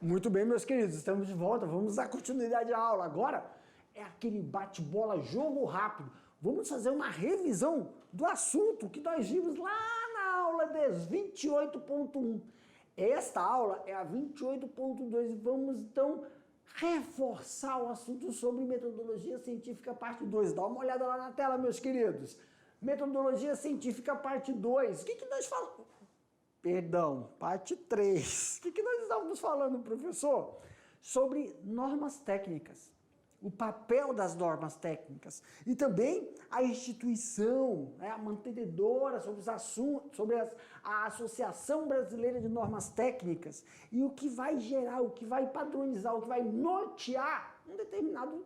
Muito bem, meus queridos, estamos de volta, vamos dar continuidade à aula. Agora é aquele bate-bola, jogo rápido. Vamos fazer uma revisão do assunto que nós vimos lá na aula 28.1. Esta aula é a 28.2 e vamos então reforçar o assunto sobre metodologia científica parte 2. Dá uma olhada lá na tela, meus queridos. Metodologia científica parte 2. O que nós falamos? Perdão, parte 3. O que nós estávamos falando, professor? Sobre normas técnicas. O papel das normas técnicas. E também a instituição, a mantenedora sobre os assuntos, sobre a Associação Brasileira de Normas Técnicas. E o que vai gerar, o que vai padronizar, o que vai nortear um determinado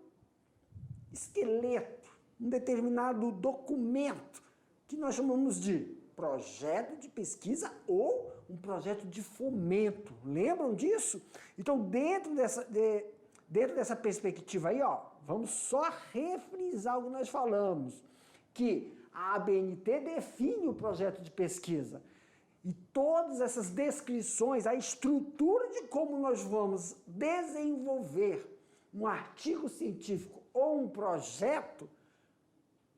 esqueleto, um determinado documento, que nós chamamos de projeto de pesquisa ou um projeto de fomento. Lembram disso? Então, dentro dessa perspectiva aí, ó, vamos só refrisar o que nós falamos, que a ABNT define o projeto de pesquisa e todas essas descrições, a estrutura de como nós vamos desenvolver um artigo científico ou um projeto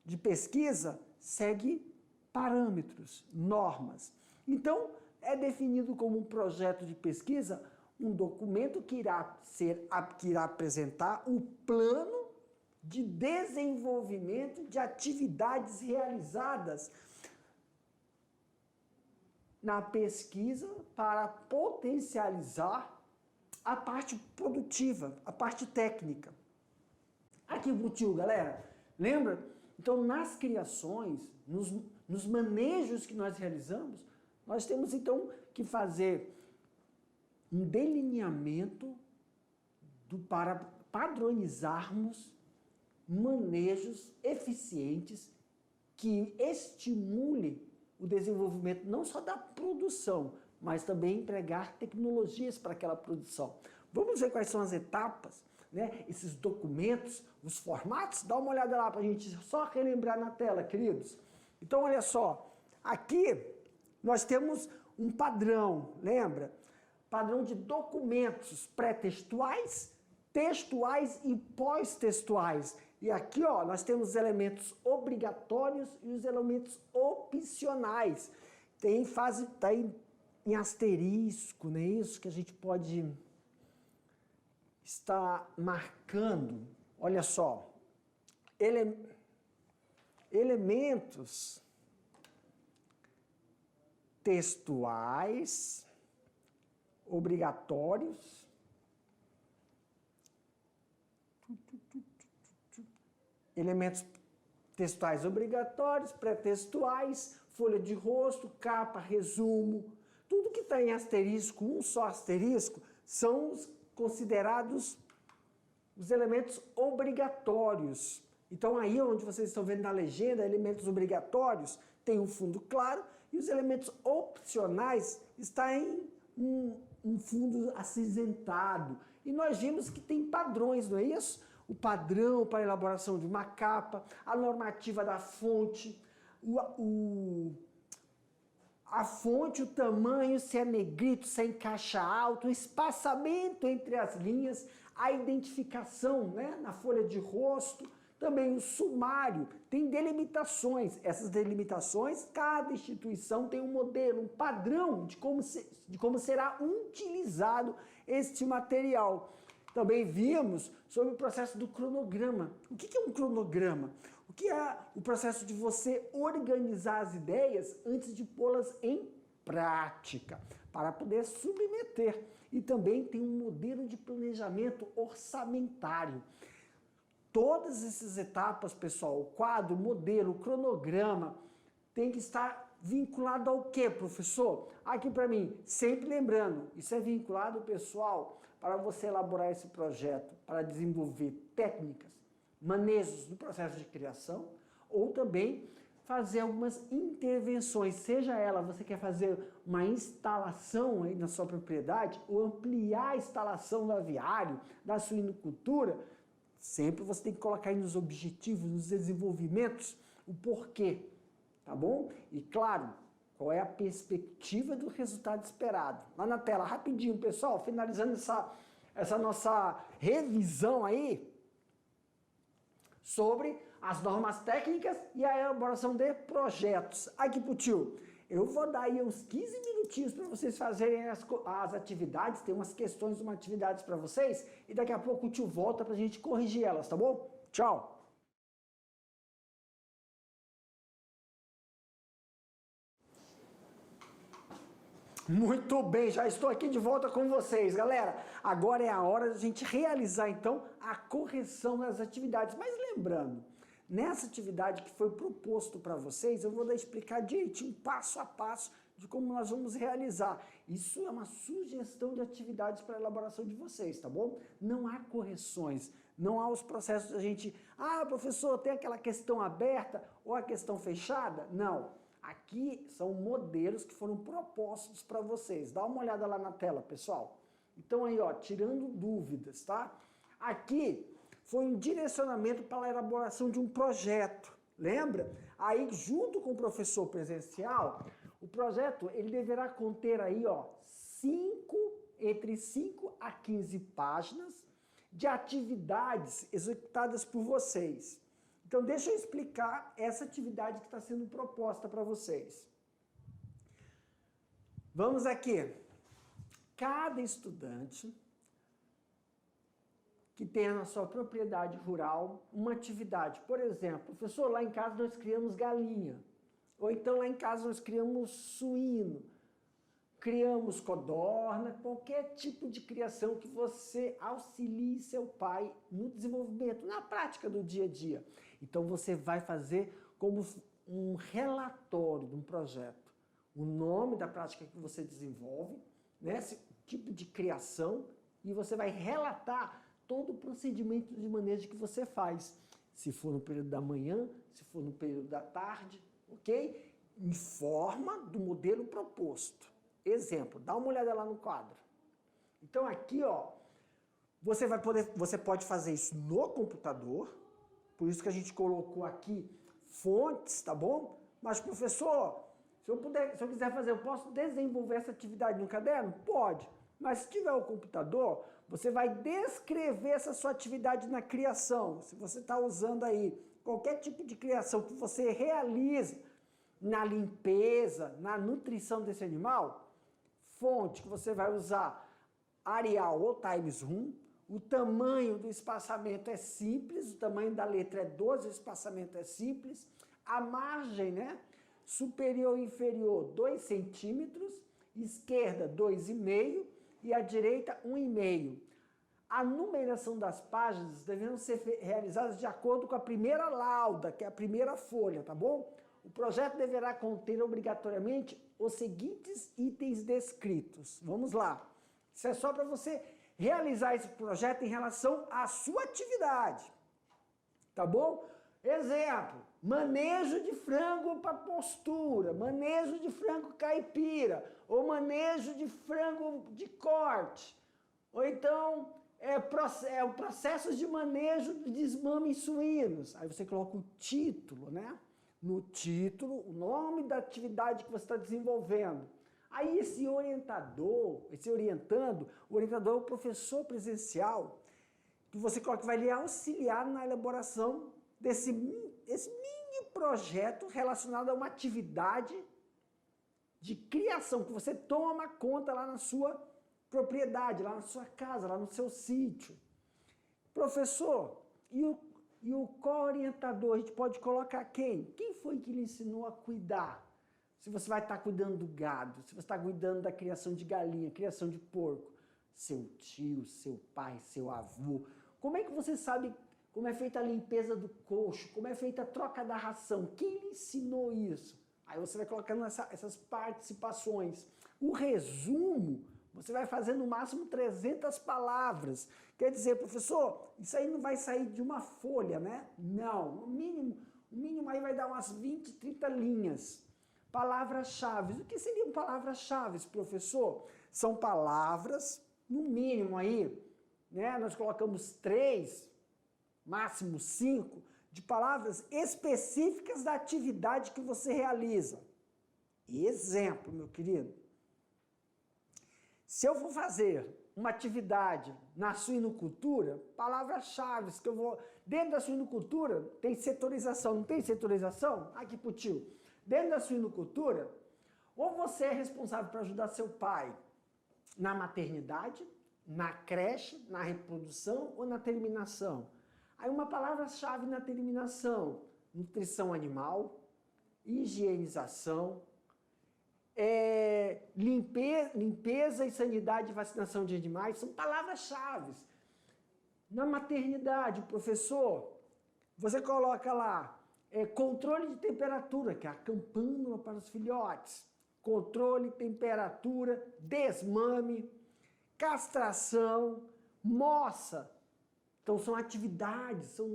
de pesquisa segue parâmetros, normas. Então, é definido como um projeto de pesquisa um documento que irá apresentar o plano de desenvolvimento de atividades realizadas na pesquisa para potencializar a parte produtiva, a parte técnica. Aqui brutiu, galera. Lembra? Então, nas criações, nos manejos que nós realizamos, nós temos então que fazer um delineamento para padronizarmos manejos eficientes que estimule o desenvolvimento não só da produção, mas também empregar tecnologias para aquela produção. Vamos ver quais são as etapas, né? Esses documentos, os formatos, dá uma olhada lá para a gente só relembrar na tela, queridos. Então, olha só, aqui nós temos um padrão, lembra? Padrão de documentos pré-textuais, textuais e pós-textuais. E aqui, ó, nós temos os elementos obrigatórios e os elementos opcionais. Tem fase, tá em asterisco, não é isso que a gente pode estar marcando. Olha só, elementos textuais obrigatórios, elementos textuais obrigatórios, pré-textuais, folha de rosto, capa, resumo, tudo que está em asterisco, um só asterisco, são considerados os elementos obrigatórios. Então aí onde vocês estão vendo na legenda, elementos obrigatórios, tem um fundo claro, e os elementos opcionais estão em um fundo acinzentado. E nós vimos que tem padrões, não é isso? O padrão para a elaboração de uma capa, a normativa da fonte, a fonte, o tamanho, se é negrito, se é em caixa alta, o espaçamento entre as linhas, a identificação, né, na folha de rosto, também o sumário, tem delimitações. Essas delimitações, cada instituição tem um modelo, um padrão de como será utilizado este material. Também vimos sobre o processo do cronograma. O que é um cronograma? O que é o processo de você organizar as ideias antes de pô-las em prática, para poder submeter. E também tem um modelo de planejamento orçamentário. Todas essas etapas, pessoal, o quadro, o modelo, o cronograma, tem que estar vinculado ao quê, professor? Aqui para mim, sempre lembrando, isso é vinculado, pessoal, para você elaborar esse projeto, para desenvolver técnicas, manejos no processo de criação, ou também fazer algumas intervenções, seja ela, você quer fazer uma instalação aí na sua propriedade, ou ampliar a instalação do aviário, da suinocultura, sempre você tem que colocar aí nos objetivos, nos desenvolvimentos, o porquê, tá bom? E claro, Qual é a perspectiva do resultado esperado? Lá na tela, rapidinho, pessoal, finalizando essa nossa revisão aí sobre as normas técnicas e a elaboração de projetos. Aqui pro tio, eu vou dar aí uns 15 minutinhos para vocês fazerem as atividades, tem umas questões, umas atividades para vocês, e daqui a pouco o tio volta para a gente corrigir elas, tá bom? Tchau! Muito bem, já estou aqui de volta com vocês, galera. Agora é a hora de a gente realizar, então, a correção das atividades. Mas lembrando, nessa atividade que foi proposto para vocês, eu vou explicar direitinho, passo a passo, de como nós vamos realizar. Isso é uma sugestão de atividades para a elaboração de vocês, tá bom? Não há correções, não há os processos da gente... Ah, professor, tem aquela questão aberta ou a questão fechada? Não. Aqui são modelos que foram propostos para vocês. Dá uma olhada lá na tela, pessoal. Então aí, ó, tirando dúvidas, tá? Aqui foi um direcionamento para a elaboração de um projeto. Lembra? Aí, junto com o professor presencial, o projeto ele deverá conter aí, ó, entre 5 a 15 páginas de atividades executadas por vocês. Então, deixa eu explicar essa atividade que está sendo proposta para vocês. Vamos aqui. Cada estudante que tenha na sua propriedade rural uma atividade. Por exemplo, professor, lá em casa nós criamos galinha. Ou então lá em casa nós criamos suíno. Criamos codorna, qualquer tipo de criação que você auxilie seu pai no desenvolvimento, na prática do dia a dia. Então você vai fazer como um relatório de um projeto. O nome da prática que você desenvolve, né, esse tipo de criação, e você vai relatar todo o procedimento de manejo que você faz. Se for no período da manhã, se for no período da tarde, ok? Em forma do modelo proposto. Exemplo, dá uma olhada lá no quadro. Então aqui, ó, você pode fazer isso no computador, por isso que a gente colocou aqui fontes, tá bom? Mas, professor, se eu quiser fazer, eu posso desenvolver essa atividade no caderno? Pode. Mas se tiver o computador, você vai descrever essa sua atividade na criação. Se você está usando aí qualquer tipo de criação que você realize na limpeza, na nutrição desse animal, fonte que você vai usar Arial ou Times Room, o tamanho do espaçamento é simples, o tamanho da letra é 12, o espaçamento é simples, a margem, né, superior e inferior 2 centímetros, esquerda 2,5 e a direita 1,5. A numeração das páginas deverão ser realizadas de acordo com a primeira lauda, que é a primeira folha, tá bom? O projeto deverá conter obrigatoriamente os seguintes itens descritos. Vamos lá. Isso é só para você realizar esse projeto em relação à sua atividade. Tá bom? Exemplo, manejo de frango para postura, manejo de frango caipira, ou manejo de frango de corte, ou então o processo de manejo de desmame em suínos. Aí você coloca o título, né? No título, o nome da atividade que você está desenvolvendo. Aí esse orientando, o orientador é o professor presencial, que você coloca que vai lhe auxiliar na elaboração desse mini projeto relacionado a uma atividade de criação, que você toma conta lá na sua propriedade, lá na sua casa, lá no seu sítio. Professor, e o co-orientador, a gente pode colocar quem? Quem foi que lhe ensinou a cuidar? Se você vai estar cuidando do gado, se você está cuidando da criação de galinha, criação de porco, seu tio, seu pai, seu avô. Como é que você sabe como é feita a limpeza do coxo, como é feita a troca da ração? Quem lhe ensinou isso? Aí você vai colocando essas participações. O resumo, você vai fazer no máximo 300 palavras. Quer dizer, professor, isso aí não vai sair de uma folha, né? Não, o mínimo aí vai dar umas 20, 30 linhas. Palavras-chave. O que seriam palavras-chave, professor? São palavras, no mínimo aí, né? Nós colocamos 3, máximo 5, de palavras específicas da atividade que você realiza. Exemplo, meu querido. Se eu for fazer uma atividade na suinocultura, palavras-chave que eu vou... Dentro da suinocultura tem setorização, não tem setorização? Aqui pro tio. Dentro da suinocultura, ou você é responsável para ajudar seu pai na maternidade, na creche, na reprodução ou na terminação. Aí uma palavra-chave na terminação, nutrição animal, higienização, limpeza e sanidade e vacinação de animais, são palavras-chave. Na maternidade, professor, você coloca lá controle de temperatura, que é a campânula para os filhotes, controle, temperatura, desmame, castração, moça. Então são atividades, são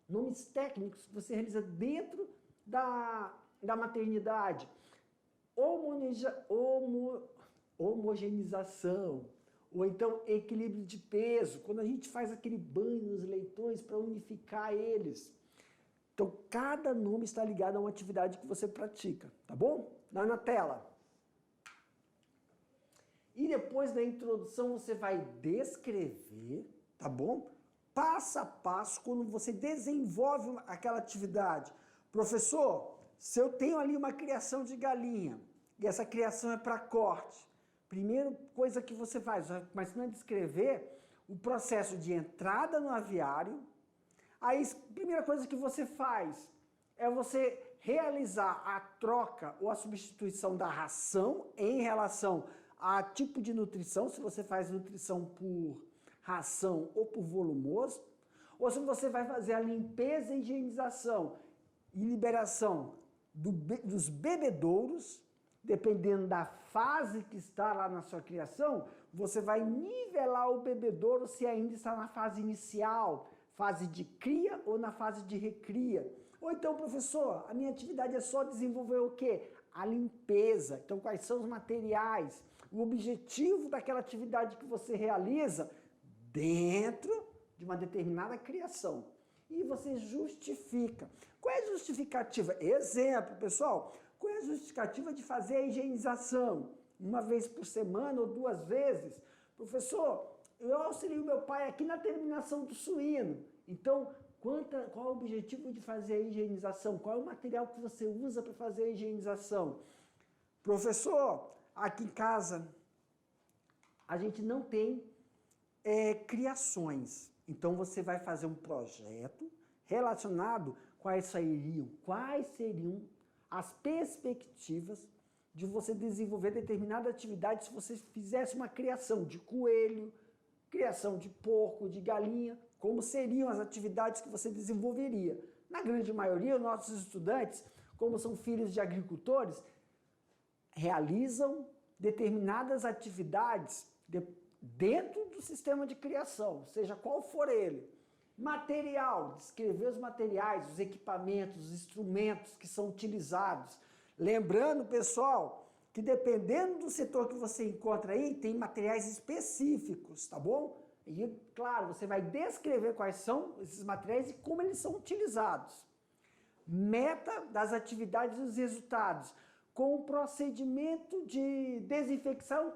nomes técnicos que você realiza dentro da maternidade. Homogeneização, ou então equilíbrio de peso, quando a gente faz aquele banho nos leitões para unificar eles. Então, cada nome está ligado a uma atividade que você pratica, tá bom? Lá na tela. E depois da introdução você vai descrever, tá bom? Passo a passo, quando você desenvolve aquela atividade. Professor, se eu tenho ali uma criação de galinha, e essa criação é para corte, primeira coisa que você faz, vai começando a descrever o processo de entrada no aviário. Aí, a primeira coisa que você faz é você realizar a troca ou a substituição da ração em relação a tipo de nutrição, se você faz nutrição por ração ou por volumoso, ou se você vai fazer a limpeza e higienização e liberação dos bebedouros, dependendo da fase que está lá na sua criação, você vai nivelar o bebedouro se ainda está na fase inicial, fase de cria ou na fase de recria. Ou então, professor, a minha atividade é só desenvolver o quê? A limpeza. Então, quais são os materiais? O objetivo daquela atividade que você realiza dentro de uma determinada criação. E você justifica. Qual é a justificativa? Exemplo, pessoal. Qual é a justificativa de fazer a higienização? Uma vez por semana ou 2 vezes? Professor, eu auxilio meu pai aqui na terminação do suíno. Então, qual é o objetivo de fazer a higienização? Qual é o material que você usa para fazer a higienização? Professor, aqui em casa a gente não tem criações. Então, você vai fazer um projeto relacionado quais seriam as perspectivas de você desenvolver determinada atividade se você fizesse uma criação de coelho, criação de porco, de galinha, como seriam as atividades que você desenvolveria. Na grande maioria, os nossos estudantes, como são filhos de agricultores, realizam determinadas atividades dentro do sistema de criação, seja qual for ele. Material, descrever os materiais, os equipamentos, os instrumentos que são utilizados. Lembrando, pessoal, que dependendo do setor que você encontra aí, tem materiais específicos, tá bom? E, claro, você vai descrever quais são esses materiais e como eles são utilizados. Meta das atividades e os resultados, com o procedimento de desinfecção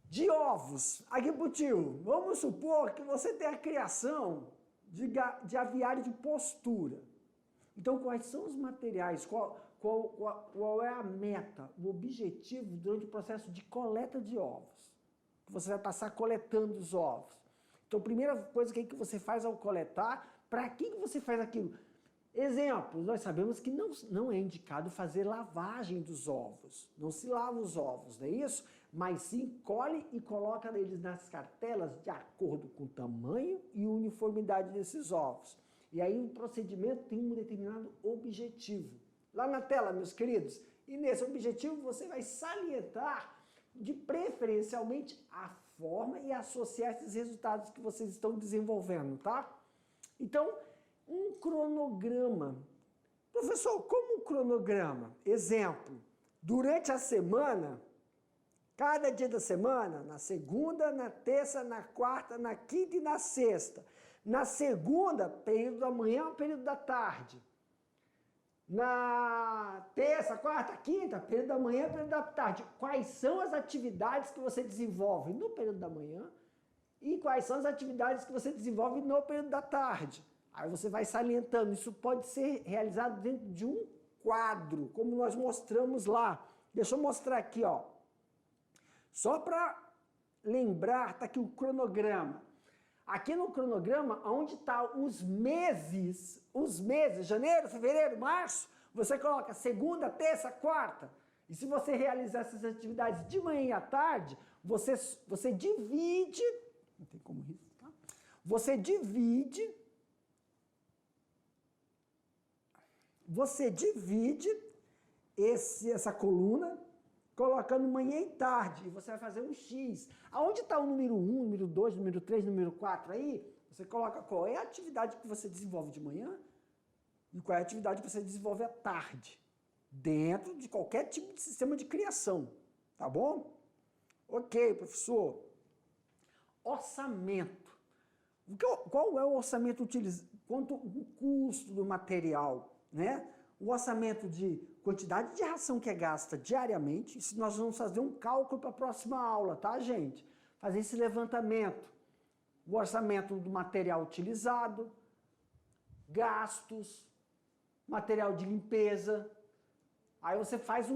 de ovos. Aqui pro tio, vamos supor que você tem a criação de aviário de postura. Então, quais são os materiais? Qual é a meta, o objetivo durante o processo de coleta de ovos? Que você vai passar coletando os ovos. Então, a primeira coisa que você faz ao coletar, para que você faz aquilo? Exemplo, nós sabemos que não é indicado fazer lavagem dos ovos. Não se lava os ovos, não é isso? Mas sim colhe e coloca eles nas cartelas de acordo com o tamanho e uniformidade desses ovos. E aí o procedimento tem um determinado objetivo. Lá na tela, meus queridos, e nesse objetivo você vai salientar preferencialmente a forma e associar esses resultados que vocês estão desenvolvendo, tá? Então, um cronograma. Professor, como um cronograma? Exemplo, durante a semana, cada dia da semana, na segunda, na terça, na quarta, na quinta e na sexta. Na segunda, período da manhã ou período da tarde. Na terça, quarta, quinta, período da manhã, período da tarde. Quais são as atividades que você desenvolve no período da manhã e quais são as atividades que você desenvolve no período da tarde? Aí você vai salientando. Isso pode ser realizado dentro de um quadro, como nós mostramos lá. Deixa eu mostrar aqui, ó. Só para lembrar, tá aqui o cronograma. Aqui no cronograma, onde estão os meses, janeiro, fevereiro, março, você coloca segunda, terça, quarta. E se você realizar essas atividades de manhã e à tarde, você divide, não tem como riscar, você divide essa coluna colocando manhã e tarde, e você vai fazer um X. Aonde está o número 1, número 2, número 3, número 4 aí, você coloca qual é a atividade que você desenvolve de manhã e qual é a atividade que você desenvolve à tarde, dentro de qualquer tipo de sistema de criação, tá bom? Ok, professor. Orçamento. Qual é o orçamento utilizado? Quanto o custo do material, né? O orçamento de quantidade de ração que é gasta diariamente. Isso nós vamos fazer um cálculo para a próxima aula, tá, gente? Fazer esse levantamento. O orçamento do material utilizado, gastos, material de limpeza. Aí você faz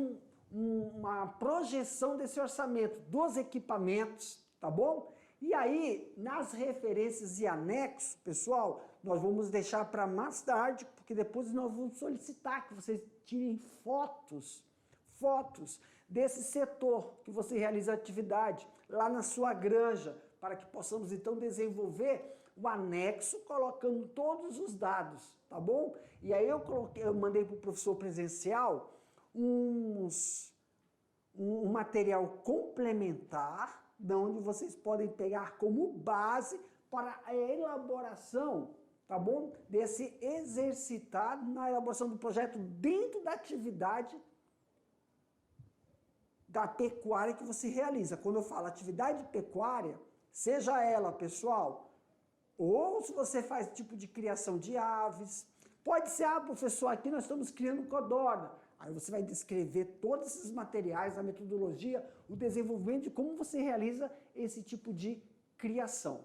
uma projeção desse orçamento, dos equipamentos, tá bom? E aí, nas referências e anexos, pessoal, nós vamos deixar para mais tarde, porque depois nós vamos solicitar que vocês tirem fotos desse setor que você realiza atividade, lá na sua granja, para que possamos então desenvolver o anexo colocando todos os dados, tá bom? E aí eu mandei para o professor presencial um material complementar, de onde vocês podem pegar como base para a elaboração, tá bom? Desse exercitado na elaboração do projeto dentro da atividade da pecuária que você realiza. Quando eu falo atividade pecuária, seja ela, pessoal, ou se você faz tipo de criação de aves, pode ser, professor, aqui nós estamos criando codorna. Aí você vai descrever todos esses materiais, a metodologia, o desenvolvimento de como você realiza esse tipo de criação,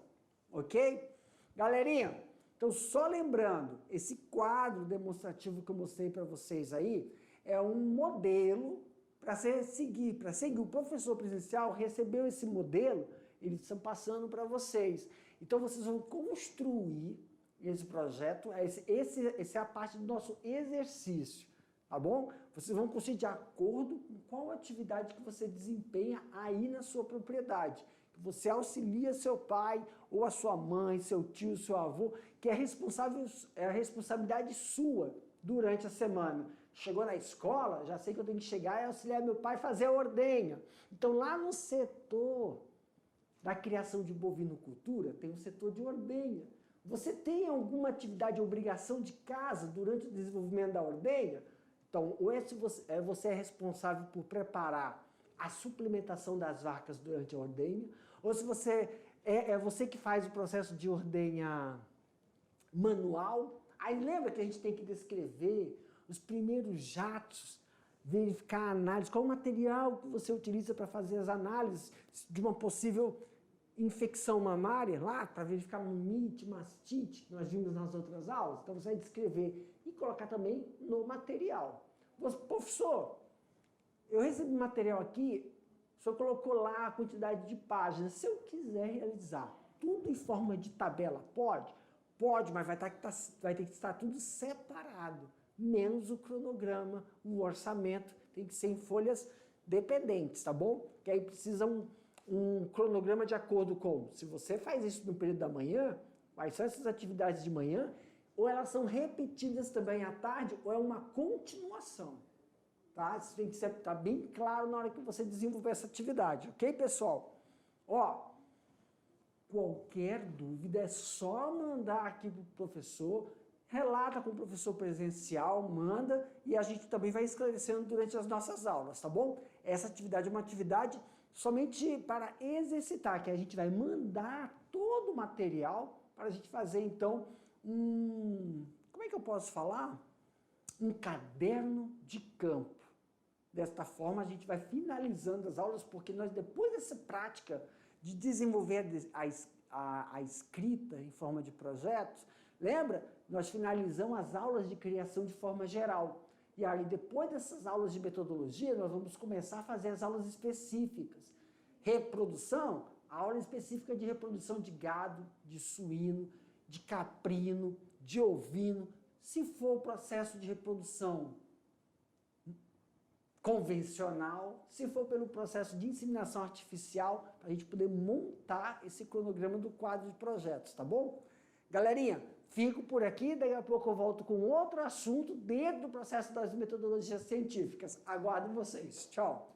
ok? Galerinha, então só lembrando, esse quadro demonstrativo que eu mostrei para vocês aí é um modelo para seguir. O professor presencial recebeu esse modelo, eles estão passando para vocês. Então vocês vão construir esse projeto, essa é a parte do nosso exercício. Tá bom? Vocês vão construir de acordo com qual atividade que você desempenha aí na sua propriedade. Você auxilia seu pai, ou a sua mãe, seu tio, seu avô, que é a responsabilidade sua durante a semana. Chegou na escola, já sei que eu tenho que chegar e auxiliar meu pai a fazer a ordenha. Então lá no setor da criação de bovinocultura, tem o setor de ordenha. Você tem alguma atividade, obrigação de casa durante o desenvolvimento da ordenha? Então, ou você é responsável por preparar a suplementação das vacas durante a ordenha, ou se você é você que faz o processo de ordenha manual. Aí lembra que a gente tem que descrever os primeiros jatos, verificar a análise, qual o material que você utiliza para fazer as análises de uma possível infecção mamária, lá para verificar mite, mastite, que nós vimos nas outras aulas. Então você vai descrever e colocar também no material. Professor, eu recebi material aqui, o senhor colocou lá a quantidade de páginas. Se eu quiser realizar tudo em forma de tabela, pode? Pode, mas vai ter que estar tudo separado, menos o cronograma, o orçamento, tem que ser em folhas dependentes, tá bom? Que aí precisa um cronograma de acordo com, se você faz isso no período da manhã, quais são essas atividades de manhã, ou elas são repetidas também à tarde, ou é uma continuação, tá? Isso tem que estar bem claro na hora que você desenvolver essa atividade, ok, pessoal? Ó, qualquer dúvida é só mandar aqui para o professor, relata com o professor presencial, manda, e a gente também vai esclarecendo durante as nossas aulas, tá bom? Essa atividade é uma atividade somente para exercitar, que a gente vai mandar todo o material para a gente fazer, então, como é que eu posso falar? um caderno de campo. Desta forma, a gente vai finalizando as aulas, porque nós, depois dessa prática de desenvolver a escrita em forma de projetos, lembra? Nós finalizamos as aulas de criação de forma geral. E aí, depois dessas aulas de metodologia, nós vamos começar a fazer as aulas específicas. Reprodução, a aula específica de reprodução de gado, de suíno, de caprino, de ovino. Se for o processo de reprodução convencional, se for pelo processo de inseminação artificial, para a gente poder montar esse cronograma do quadro de projetos, tá bom? Galerinha, fico por aqui, daqui a pouco eu volto com outro assunto dentro do processo das metodologias científicas. Aguardo vocês. Tchau!